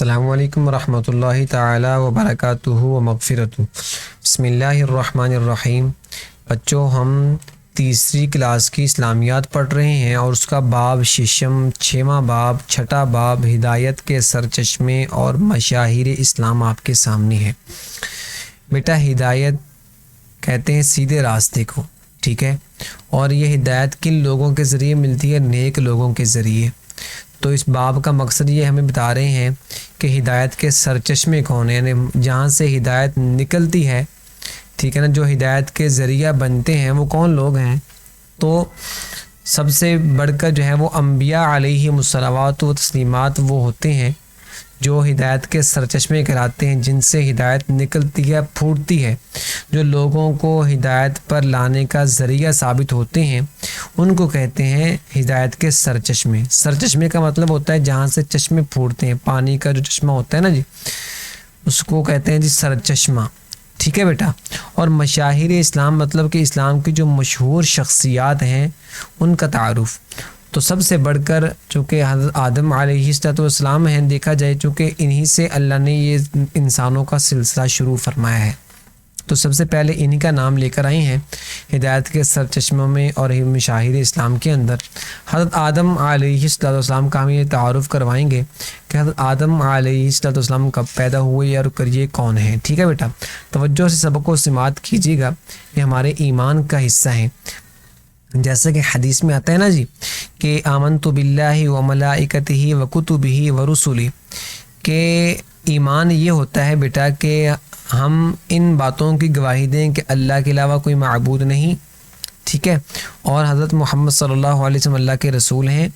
السلام علیکم ورحمۃ اللہ تعالی وبرکاتہ و مغفرتہ۔ بسم اللہ الرحمن الرحیم۔ بچوں، ہم تیسری کلاس کی اسلامیات پڑھ رہے ہیں اور اس کا باب ششم، 6واں باب، 6ٹھا باب ہدایت کے سرچشمے اور مشاہیر اسلام آپ کے سامنے ہے۔ بیٹا، ہدایت کہتے ہیں سیدھے راستے کو، ٹھیک ہے، اور یہ ہدایت کن لوگوں کے ذریعے ملتی ہے؟ نیک لوگوں کے ذریعے۔ تو اس باب کا مقصد یہ ہمیں بتا رہے ہیں کہ ہدایت کے سرچشمے کون ہیں، یعنی جہاں سے ہدایت نکلتی ہے، ٹھیک ہے نا، جو ہدایت کے ذریعہ بنتے ہیں وہ کون لوگ ہیں؟ تو سب سے بڑھ کر جو ہے وہ انبیاء علیہم الصلوات و تسلیمات وہ ہوتے ہیں جو ہدایت کے سرچشمے کہلاتے ہیں، جن سے ہدایت نکلتی ہے، پھوٹتی ہے، جو لوگوں کو ہدایت پر لانے کا ذریعہ ثابت ہوتے ہیں، ان کو کہتے ہیں ہدایت کے سرچشمے۔ سرچشمے کا مطلب ہوتا ہے جہاں سے چشمے پھوٹتے ہیں، پانی کا جو چشمہ ہوتا ہے نا جی، اس کو کہتے ہیں جی سرچشمہ، ٹھیک ہے بیٹا۔ اور مشاہیر اسلام مطلب کہ اسلام کی جو مشہور شخصیات ہیں ان کا تعارف۔ تو سب سے بڑھ کر چونکہ حضرت آدم علیہ السلام ہیں، دیکھا جائے چونکہ انہی سے اللہ نے یہ انسانوں کا سلسلہ شروع فرمایا ہے، تو سب سے پہلے انہی کا نام لے کر آئے ہیں ہدایت کے سرچشموں میں اور مشاہیر اسلام کے اندر۔ حضرت آدم علیہ السلام کا ہم یہ تعارف کروائیں گے کہ حضرت آدم علیہ السلام کب پیدا ہوئے اور یہ کون ہیں، ٹھیک ہے بیٹا۔ توجہ سے سبق کو سماعت کیجیے گا، یہ ہمارے ایمان کا حصہ ہیں۔ جیسا کہ حدیث میں آتا ہے نا جی کہ آمنت باللہ و ملائکتہ و کتبہ و رسلہ، کہ ایمان یہ ہوتا ہے بیٹا کہ ہم ان باتوں کی گواہی دیں کہ اللہ کے علاوہ کوئی معبود نہیں، ٹھیک ہے، اور حضرت محمد صلی اللہ علیہ وسلم اللہ کے رسول ہیں،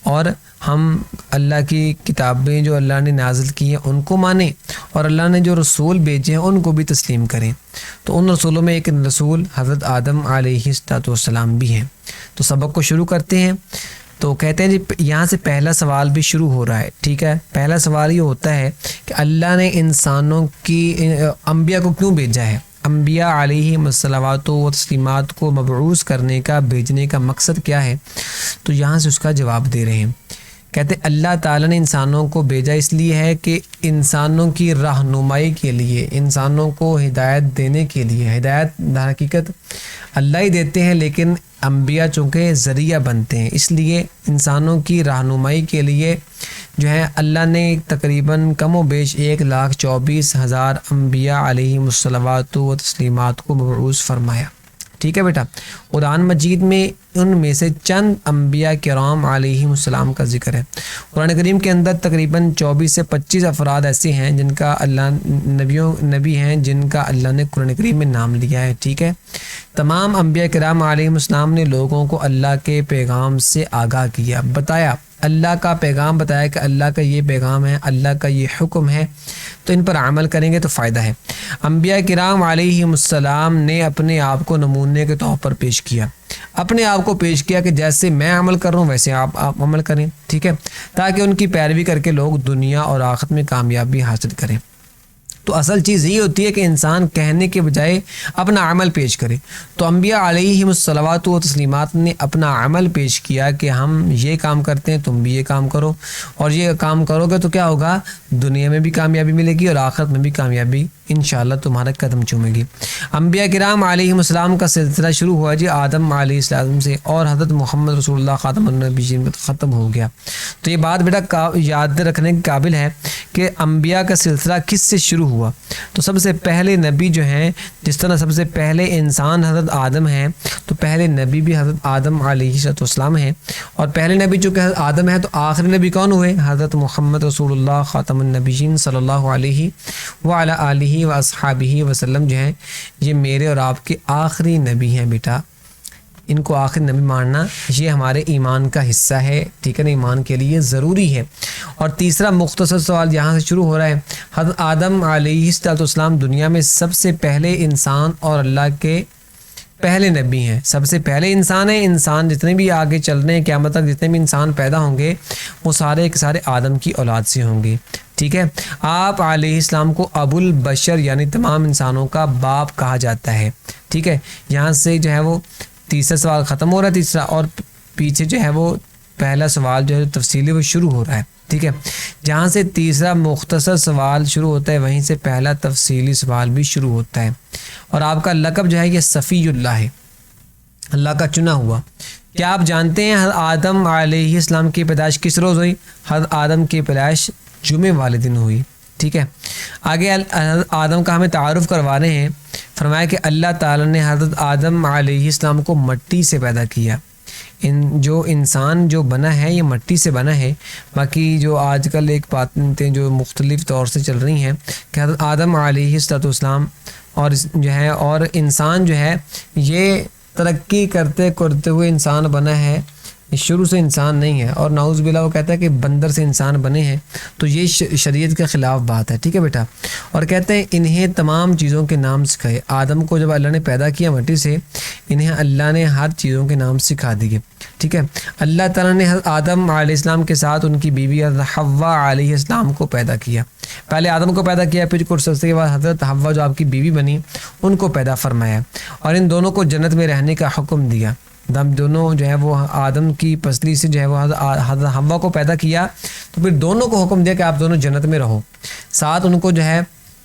اور ہم اللہ کی کتابیں جو اللہ نے نازل کی ہیں ان کو مانیں، اور اللہ نے جو رسول بھیجے ہیں ان کو بھی تسلیم کریں۔ تو ان رسولوں میں ایک رسول حضرت آدم علیہ السلام بھی ہیں۔ تو سبق کو شروع کرتے ہیں۔ تو کہتے ہیں جی یہاں سے پہلا سوال بھی شروع ہو رہا ہے، ٹھیک ہے۔ پہلا سوال یہ ہوتا ہے کہ اللہ نے انسانوں کی انبیاء کو کیوں بھیجا ہے؟ انبیاء علیہم الصلوات و تسلیمات کو مبعوث کرنے کا، بھیجنے کا مقصد کیا ہے؟ تو یہاں سے اس کا جواب دے رہے ہیں۔ کہتے ہیں اللہ تعالیٰ نے انسانوں کو بھیجا اس لیے ہے کہ انسانوں کی رہنمائی کے لیے، انسانوں کو ہدایت دینے کے لیے۔ ہدایت در حقیقت اللہ ہی دیتے ہیں، لیکن انبیاء چونکہ ذریعہ بنتے ہیں، اس لیے انسانوں کی رہنمائی کے لیے جو ہے اللہ نے تقریباً کم و بیش 1,24,000 انبیاء علیہم الصلوات و تسلیمات کو مبعوث فرمایا، ٹھیک ہے بیٹا۔ قرآن مجید میں ان میں سے چند انبیاء کرام علیہم السلام کا ذکر ہے۔ قرآن کریم کے اندر تقریباً 24 سے 25 افراد ایسے ہیں جن کا اللہ نبی ہیں جن کا اللہ نے قرآن کریم میں نام لیا ہے، ٹھیک ہے۔ تمام انبیاء کرام علیہم السلام نے لوگوں کو اللہ کے پیغام سے آگاہ کیا، بتایا، اللہ کا پیغام بتایا کہ اللہ کا یہ پیغام ہے، اللہ کا یہ حکم ہے، تو ان پر عمل کریں گے تو فائدہ ہے۔ انبیاء کرام علیہم السلام نے اپنے آپ کو نمونے کے طور پر پیش کیا، اپنے آپ کو پیش کیا کہ جیسے میں عمل کر رہا ہوں ویسے آپ عمل کریں، ٹھیک ہے، تاکہ ان کی پیروی کر کے لوگ دنیا اور آخرت میں کامیابی حاصل کریں۔ تو اصل چیز یہ ہوتی ہے کہ انسان کہنے کے بجائے اپنا عمل پیش کرے۔ تو انبیاء علیہم الصلوات و تسلیمات نے اپنا عمل پیش کیا کہ ہم یہ کام کرتے ہیں، تم بھی یہ کام کرو، اور یہ کام کرو گے تو کیا ہوگا؟ دنیا میں بھی کامیابی ملے گی اور آخرت میں بھی کامیابی انشاءاللہ تمہارا قدم چومے گی۔ انبیاء کرام علیہم السلام کا سلسلہ شروع ہوا جی آدم علیہ السلام سے، اور حضرت محمد رسول اللہ خاتم النبیین ختم ہو گیا۔ تو یہ بات بیٹا یاد رکھنے کے قابل ہے کہ انبیاء کا سلسلہ کس سے شروع ہوا۔ تو سب سے پہلے نبی جو ہیں، جس طرح سب سے پہلے انسان حضرت آدم ہیں، تو پہلے نبی بھی حضرت آدم علیہ السلام ہیں، اور پہلے نبی جو کہ حضرت آدم ہے تو آخری نبی کون ہوئے؟ حضرت محمد رسول اللہ خاتم النبیین صلی اللہ علیہ وعلی آلہ و اصحابہ وسلم جو ہیں، یہ میرے اور آپ کے آخری نبی ہیں بیٹا۔ ان کو آخری نبی ماننا یہ ہمارے ایمان کا حصہ ہے، ٹھیک ہے نا، ایمان کے لیے ضروری ہے۔ اور تیسرا مختصر سوال یہاں سے شروع ہو رہا ہے، حضرت آدم علیہ السلام دنیا میں سب سے پہلے انسان اور اللہ کے پہلے نبی ہیں، سب سے پہلے انسان ہیں۔ انسان جتنے بھی آگے چل رہے ہیں قیامت تک، جتنے بھی انسان پیدا ہوں گے وہ سارے کے سارے آدم کی اولاد سے ہوں گے، ٹھیک ہے۔ آپ علیہ السلام کو ابو البشر یعنی تمام انسانوں کا باپ کہا جاتا ہے، ٹھیک ہے۔ یہاں سے جو ہے وہ تیسرا سوال ختم ہو رہا ہے، تیسرا، اور پیچھے جو ہے وہ پہلا سوال جو ہے تفصیلی وہ شروع ہو رہا ہے، ٹھیک ہے. جہاں سے تیسرا مختصر سوال شروع ہوتا ہے وہیں سے پہلا تفصیلی سوال بھی شروع ہوتا ہے. اور آپ کا لقب جو ہے یہ صفی اللہ ہے، اللہ کا چنا ہوا. کیا آپ جانتے ہیں حضرت آدم علیہ السلام کی پیدائش کس روز ہوئی؟ حضرت آدم کی پیدائش جمعے والے دن ہوئی، ٹھیک ہے. آگے حضرت آدم کا ہمیں تعارف کروا رہے ہیں. فرمایا کہ اللہ تعالیٰ نے حضرت آدم علیہ السلام کو مٹی سے پیدا کیا. جو انسان جو بنا ہے یہ مٹی سے بنا ہے. باقی جو آج کل ایک باتیں جو مختلف طور سے چل رہی ہیں کہ حضرت آدم علیہ السلام اور جو ہے اور انسان جو ہے یہ ترقی کرتے کرتے ہوئے انسان بنا ہے، شروع سے انسان نہیں ہے. اور نعوذ باللہ وہ کہتا ہے کہ بندر سے انسان بنے ہیں، تو یہ شریعت کے خلاف بات ہے، ٹھیک ہے بیٹا. اور کہتے ہیں انہیں تمام چیزوں کے نام سکھائے. آدم کو جب اللہ نے پیدا کیا مٹی سے، انہیں اللہ نے ہر چیزوں کے نام سکھا دیے، ٹھیک ہے. اللہ تعالیٰ نے حضرت آدم علیہ السلام کے ساتھ ان کی بیوی حضرت حوا علیہ السلام کو پیدا کیا. پہلے آدم کو پیدا کیا، پھر کچھ عرصے کے بعد حضرت حوا جو آپ کی بیوی بنی ان کو پیدا فرمایا، اور ان دونوں کو جنت میں رہنے کا حکم دیا. دونوں جو ہے وہ آدم کی پسلی سے جو ہے وہ حضرت حوا کو پیدا کیا، تو پھر دونوں کو حکم دیا کہ آپ دونوں جنت میں رہو. ساتھ ان کو جو ہے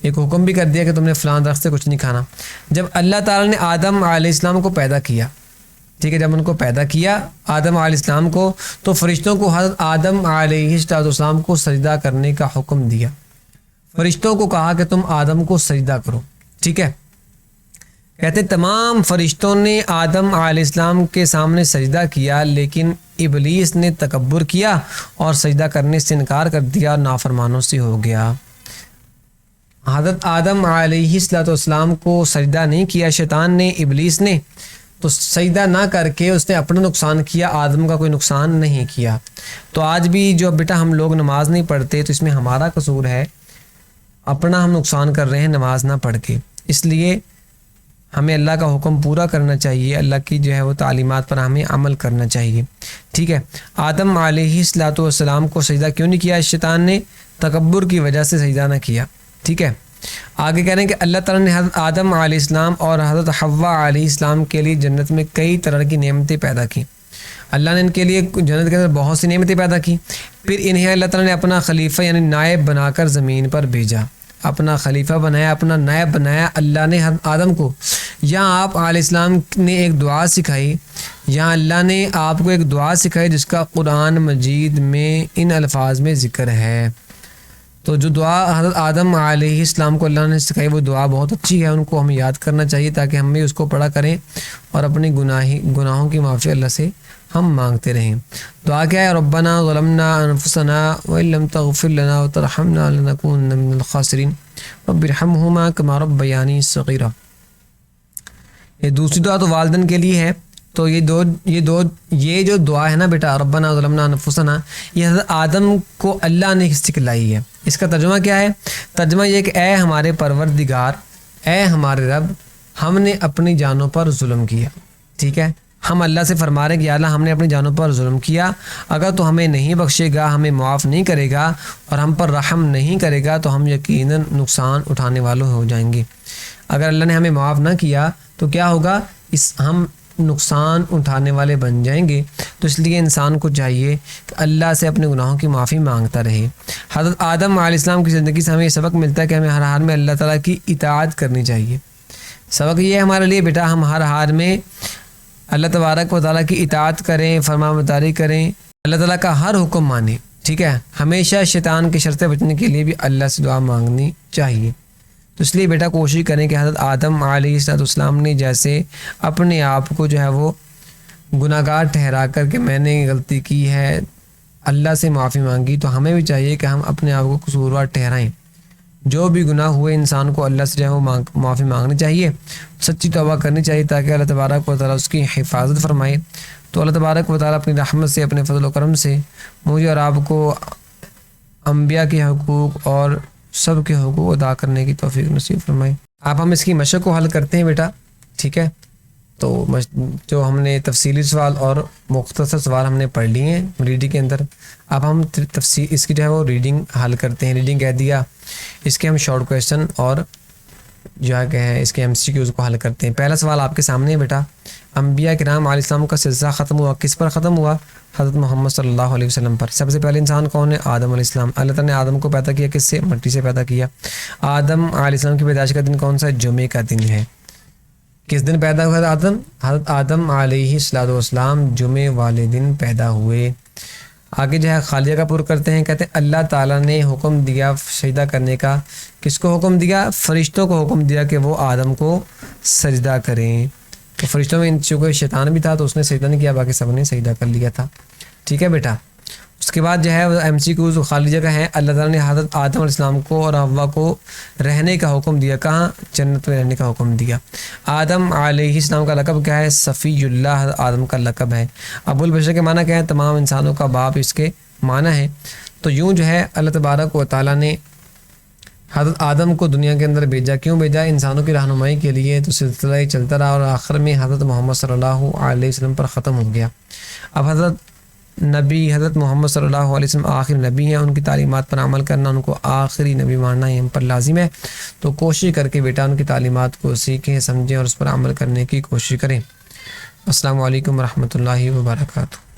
ایک حکم بھی کر دیا کہ تم نے فلاں درخت سے کچھ نہیں کھانا. جب اللہ تعالیٰ نے آدم علیہ السلام کو پیدا کیا، ٹھیک ہے، جب ان کو پیدا کیا آدم علیہ السلام کو، تو فرشتوں کو حضرت آدم علیہ السلام کو سجدہ کرنے کا حکم دیا. فرشتوں کو کہا کہ تم آدم کو سجدہ کرو، ٹھیک ہے. کہتے ہیں تمام فرشتوں نے آدم علیہ السلام کے سامنے سجدہ کیا، لیکن ابلیس نے تکبر کیا اور سجدہ کرنے سے انکار کر دیا اور نافرمانوں سے ہو گیا. حضرت آدم علیہ السلام کو سجدہ نہیں کیا شیطان نے، ابلیس نے، تو سجدہ نہ کر کے اس نے اپنا نقصان کیا، آدم کا کوئی نقصان نہیں کیا. تو آج بھی جو بیٹا ہم لوگ نماز نہیں پڑھتے تو اس میں ہمارا قصور ہے، اپنا ہم نقصان کر رہے ہیں نماز نہ پڑھ کے. اس لیے ہمیں اللہ کا حکم پورا کرنا چاہیے، اللہ کی جو ہے وہ تعلیمات پر ہمیں عمل کرنا چاہیے، ٹھیک ہے. آدم علیہ السلام کو سجدہ کیوں نہیں کیا شیطان نے؟ تکبر کی وجہ سے سجدہ نہ کیا، ٹھیک ہے. آگے کہہ رہے ہیں کہ اللہ تعالیٰ نے حضرت آدم علیہ السلام اور حضرت حوا علیہ السلام کے لیے جنت میں کئی طرح کی نعمتیں پیدا کی. اللہ نے ان کے لیے جنت کے اندر بہت سی نعمتیں پیدا کی. پھر انہیں اللہ تعالیٰ نے اپنا خلیفہ یعنی نائب بنا کر زمین پر بھیجا، اپنا خلیفہ بنایا، اپنا نائب بنایا اللہ نے حضرت آدم کو. یہاں آپ علیہ السلام نے ایک دعا سکھائی، یہاں اللہ نے آپ کو ایک دعا سکھائی جس کا قرآن مجید میں ان الفاظ میں ذکر ہے. تو جو دعا حضرت آدم علیہ السلام کو اللہ نے سکھائی وہ دعا بہت اچھی ہے، ان کو ہمیں یاد کرنا چاہیے تاکہ ہم بھی اس کو پڑھا کریں اور اپنی گناہوں کی معافی اللہ سے ہم مانگتے رہیں. دعا کیا ہے؟ ربنا ظلمنا انفسنا وان لم تغفر لنا وترحمنا لنكونن من الخاسرین رب ارحمهما كما ربياني صغیرا. یہ دوسری دعا تو والدین کے لیے ہے. تو یہ جو دعا ہے نا بیٹا ربنا ظلمنا انفسنا، یہ حضرت آدم کو اللہ نے سکھلائی ہے. اس کا ترجمہ کیا ہے؟ ترجمہ یہ کہ اے ہمارے پروردگار، اے ہمارے رب، ہم نے اپنی جانوں پر ظلم کیا، ٹھیک ہے. ہم اللہ سے فرما رہے ہیں کہ یا اللہ ہم نے اپنی جانوں پر ظلم کیا، اگر تو ہمیں نہیں بخشے گا، ہمیں معاف نہیں کرے گا اور ہم پر رحم نہیں کرے گا تو ہم یقیناً نقصان اٹھانے والوں ہو جائیں گے. اگر اللہ نے ہمیں معاف نہ کیا تو کیا ہوگا؟ ہم نقصان اٹھانے والے بن جائیں گے. تو اس لیے انسان کو چاہیے کہ اللہ سے اپنے گناہوں کی معافی مانگتا رہے. حضرت آدم علیہ السلام کی زندگی سے ہمیں یہ سبق ملتا ہے کہ ہمیں ہر حال میں اللہ تعالیٰ کی اطاعت کرنی چاہیے. سبق یہ ہے ہمارے لیے بیٹا ہم ہر حال میں اللہ تبارک و تعالیٰ کی اطاعت کریں، فرمانبرداری کریں، اللہ تعالیٰ کا ہر حکم مانیں، ٹھیک ہے. ہمیشہ شیطان کی شر سے بچنے کے لیے بھی اللہ سے دعا مانگنی چاہیے. تو اس لیے بیٹا کوشش کریں کہ حضرت آدم علیہ السلام نے جیسے اپنے آپ کو جو ہے وہ گناہ گار ٹھہرا کر کہ میں نے غلطی کی ہے اللہ سے معافی مانگی، تو ہمیں بھی چاہیے کہ ہم اپنے آپ کو قصوروار ٹھہرائیں. جو بھی گناہ ہوئے انسان کو اللہ سے جو ہے وہ معافی مانگنی چاہیے، سچی توبہ کرنی چاہیے تاکہ اللہ تبارک و تعالیٰ اس کی حفاظت فرمائے. تو اللہ تبارک و تعالیٰ اپنی رحمت سے، اپنے فضل و کرم سے مجھے اور آپ کو انبیاء کے حقوق اور سب کے حقوق ادا کرنے کی توفیق نصیب فرمائے. اب ہم اس کی مشق کو حل کرتے ہیں بیٹا، ٹھیک ہے. تو جو ہم نے تفصیلی سوال اور مختصر سوال ہم نے پڑھ لیے ہیں ریڈنگ کے اندر. اب ہم اس کی جو ہے وہ ریڈنگ حل کرتے ہیں. ریڈنگ کہہ دیا، اس کے ہم شارٹ کویشچن اور جو ہے کہ اس کے MCQs کو حل کرتے ہیں۔ پہلا سوال آپ کے سامنے ہے بیٹا، انبیاء کرام علیہ السلام کا سلسلہ ختم ہوا کس پر ختم ہوا؟ حضرت محمد صلی اللہ علیہ وسلم پر۔ سب سے پہلے انسان کون ہے؟ آدم علیہ السلام۔ اللہ تعالیٰ نے آدم کو پیدا کیا کس سے؟ مٹی سے پیدا کیا۔ آدم علیہ السلام کی پیدائش کا دن کون سا ہے؟ جمعے کا دن ہے۔ کس دن پیدا ہوا آدم؟ حضرت آدم علیہ السلام جمعے والے دن پیدا ہوئے۔ آگے جو ہے خالیہ کا پور کرتے ہیں، کہتے ہیں اللہ تعالیٰ نے حکم دیا سجدہ کرنے کا۔ کس کو حکم دیا؟ فرشتوں کو حکم دیا کہ وہ آدم کو سجدہ کریں۔ تو فرشتوں میں چونکہ شیطان بھی تھا تو اس نے سجدہ نہیں کیا، باقی سب نے سجدہ کر لیا تھا۔ ٹھیک ہے بیٹا۔ اس کے بعد جو ہے MCQs خالی جگہ ہیں۔ اللہ تعالیٰ نے حضرت آدم علیہ السلام کو اور حوا کو رہنے کا حکم دیا، کہاں؟ جنت میں رہنے کا حکم دیا۔ آدم علیہ السلام کا لقب کیا ہے؟ صفی اللہ آدم کا لقب ہے۔ ابو البشر کے معنی کیا ہے؟ تمام انسانوں کا باپ اس کے معنی ہے۔ تو یوں جو ہے اللہ تبارک و تعالیٰ نے حضرت آدم کو دنیا کے اندر بھیجا۔ کیوں بھیجا؟ انسانوں کی رہنمائی کے لیے۔ تو سلسلہ ہی چلتا رہا اور آخر میں حضرت محمد صلی اللہ علیہ وسلم پر ختم ہو گیا۔ اب حضرت محمد صلی اللہ علیہ وسلم آخری نبی ہیں، ان کی تعلیمات پر عمل کرنا، ان کو آخری نبی ماننا ہی ہم پر لازم ہے۔ تو کوشش کر کے بیٹا ان کی تعلیمات کو سیکھیں، سمجھیں اور اس پر عمل کرنے کی کوشش کریں۔ السلام علیکم ورحمۃ اللہ وبرکاتہ۔